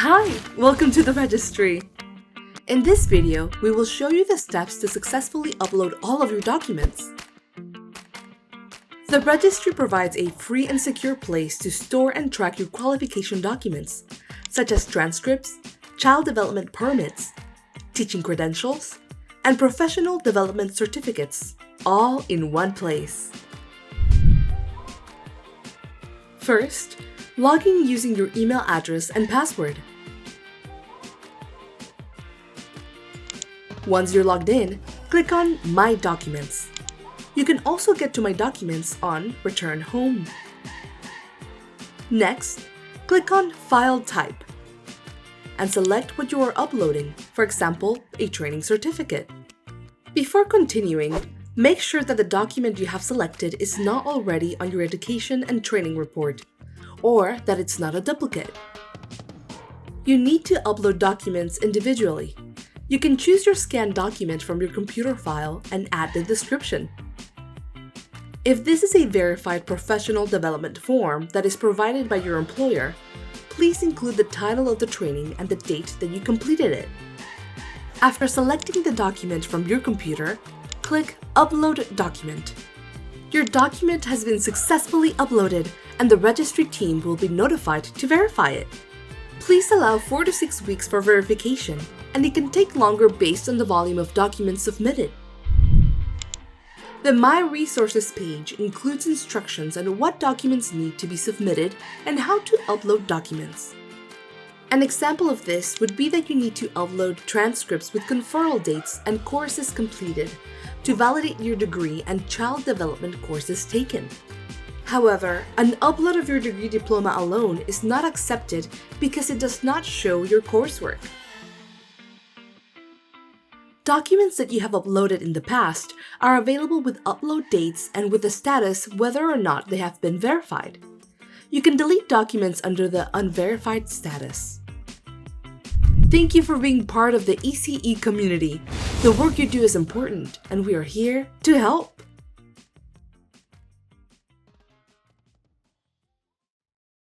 Hi, welcome to the registry. In this video, we will show you the steps to successfully upload all of your documents. The registry provides a free and secure place to store and track your qualification documents, such as transcripts, child development permits, teaching credentials, and professional development certificates, all in one place. First, log in using your email address and password. Once you're logged in, click on My Documents. You can also get to My Documents on Return Home. Next, click on File Type and select what you are uploading, for example, a training certificate. Before continuing, make sure that the document you have selected is not already on your education and training report, or that it's not a duplicate. You need to upload documents individually. You can choose your scanned document from your computer file and add the description. If this is a verified professional development form that is provided by your employer, please include the title of the training and the date that you completed it. After selecting the document from your computer, click Upload Document. Your document has been successfully uploaded, and the registry team will be notified to verify it. Please allow 4 to 6 weeks for verification, and it can take longer based on the volume of documents submitted. The My Resources page includes instructions on what documents need to be submitted and how to upload documents. An example of this would be that you need to upload transcripts with conferral dates and courses completed to validate your degree and child development courses taken. However, an upload of your degree diploma alone is not accepted because it does not show your coursework. Documents that you have uploaded in the past are available with upload dates and with the status whether or not they have been verified. You can delete documents under the unverified status. Thank you for being part of the ECE community. The work you do is important, and we are here to help.